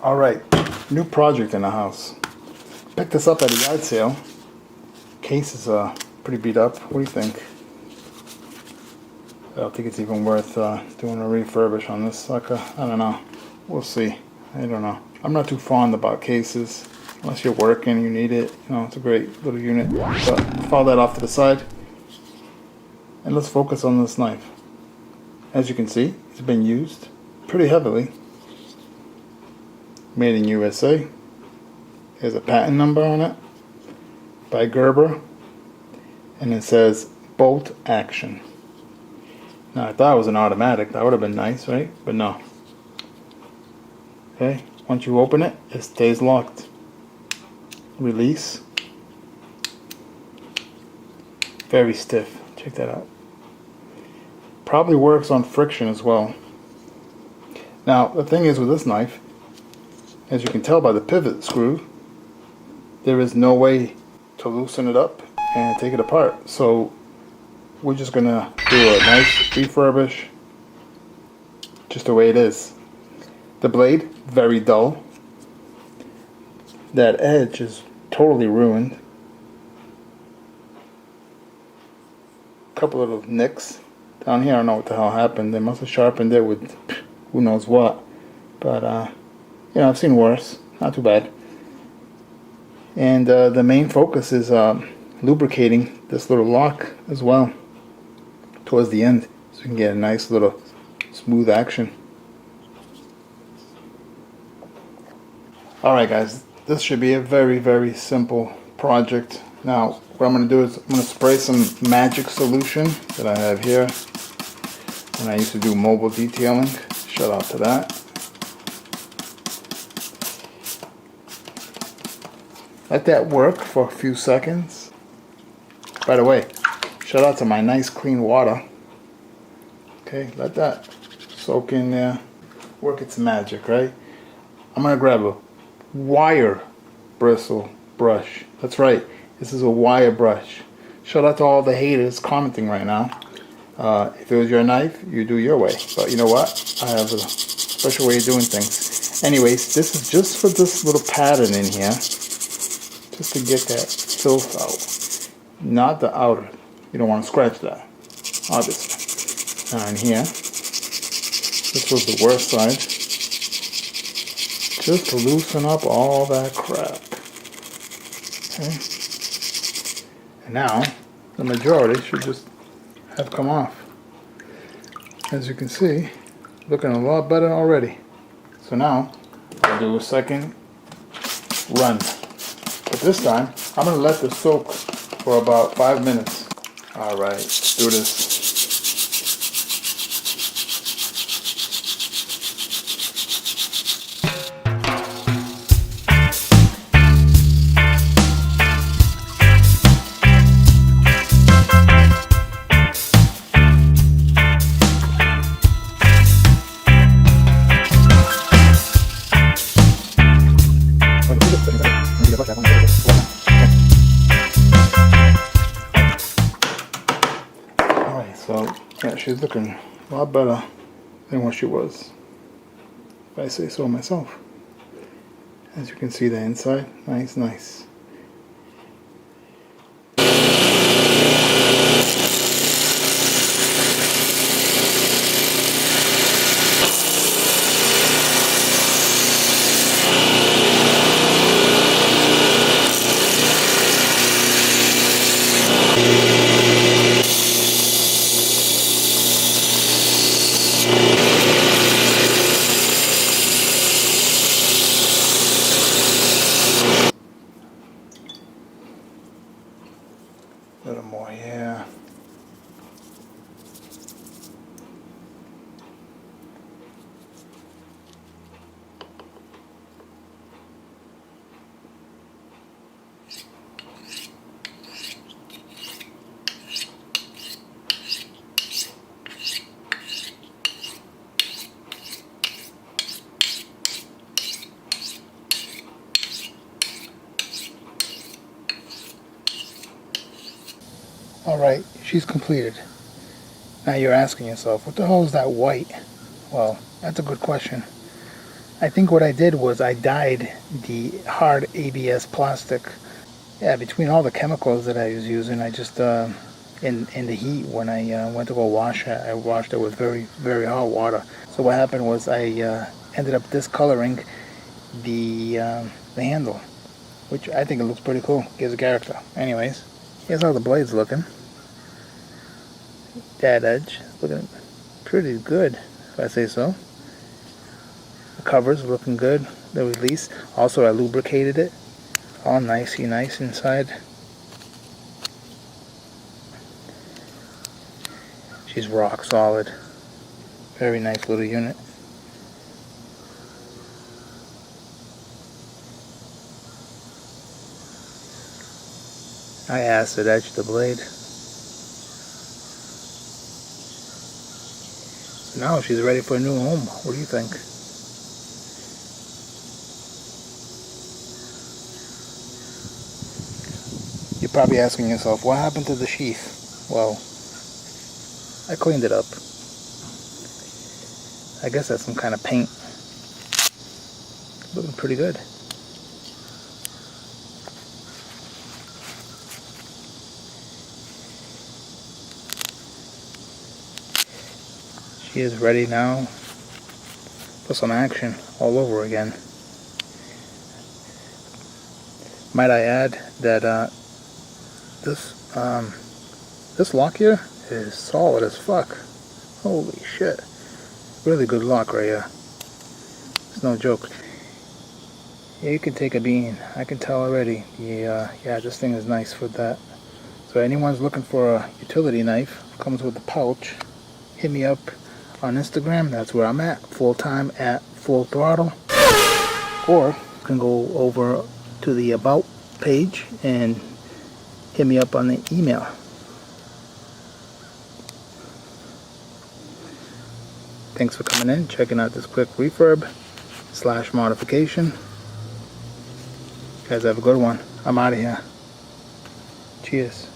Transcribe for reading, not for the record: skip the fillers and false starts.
Alright, new project in the house. Picked this up at a yard sale. Case is pretty beat up. What do you think? I don't think it's even worth doing a refurbish on this sucker. I don't know. We'll see. I don't know. I'm not too fond about cases. Unless you're working, you need it. You know, it's a great little unit. But file that off to the side. And let's focus on this knife. As you can see, it's been used pretty heavily. Made in USA. There's a patent number on it by GERBER, and it says bolt action. Now I thought it was an automatic. That would have been nice, right? But no. Okay, once you open it, it stays locked. Release. Very stiff. Check that out. Probably works on friction as well. Now the thing is with this knife, as you can tell by the pivot screw, there is no way to loosen it up and take it apart. So we're just gonna do a nice refurbish just the way it is. The blade, very dull. That edge is totally ruined. Couple of nicks down here. I don't know what the hell happened. They must have sharpened it with who knows what. But you know, I've seen worse. Not too bad. And the main focus is lubricating this little lock as well towards the end, so you can get a nice little smooth action. Alright guys, this should be a very simple project. Now what I'm going to do is I'm going to spray some magic solution that I have here. And I used to do mobile detailing. Shout out to that. Let that work for a few seconds. By the way, shout out to my nice clean water. Okay, let that soak in there. Work its magic, right? I'm going to grab a wire bristle brush. That's right, this is a wire brush. Shout out to all the haters commenting right now. If it was your knife, you do your way. But you know what? I have a special way of doing things. Anyways, this is just for this little pattern in here. Just to get that filth out, not the outer. You don't want to scratch that, obviously. Now in here, this was the worst side, just to loosen up all that crap. Okay. And now the majority should just have come off. As you can see, looking a lot better already. So now I'll do a second run. But this time, I'm going to let this soak for about 5 minutes. Alright, let's do this. So, yeah, she's looking a lot better than what she was, if I say so myself. As you can see, the inside, nice. A little more here. Alright, she's completed. Now you're asking yourself, what the hell is that white? Well, that's a good question. I think what I did was I dyed the hard ABS plastic. Yeah, between all the chemicals that I was using, I just in the heat when I went to go wash it, I washed it with very, very hot water. So what happened was I ended up discoloring the handle, which I think it looks pretty cool. Gives a character. Anyways, here's how the blade's looking. That edge looking pretty good, if I say so. The cover's looking good. The release. Also, I lubricated it. All nicey nice inside. She's rock solid. Very nice little unit. I acid edged the blade. So now she's ready for a new home. What do you think? You're probably asking yourself, what happened to the sheath? Well, I cleaned it up. I guess that's some kind of paint. Looking pretty good. She is ready now for some action all over again. Might I add that this lock here is solid as fuck. Holy shit. Really good lock right here. It's no joke. Yeah, you can take a bean. I can tell already. Yeah, this thing is nice for that. So anyone's looking for a utility knife, comes with a pouch, hit me up on Instagram. That's where I'm at, full-time at Full Throttle. Or you can go over to the About page and hit me up on the email. Thanks for coming in, checking out this quick refurb / modification. You guys have a good one. I'm out of here. Cheers.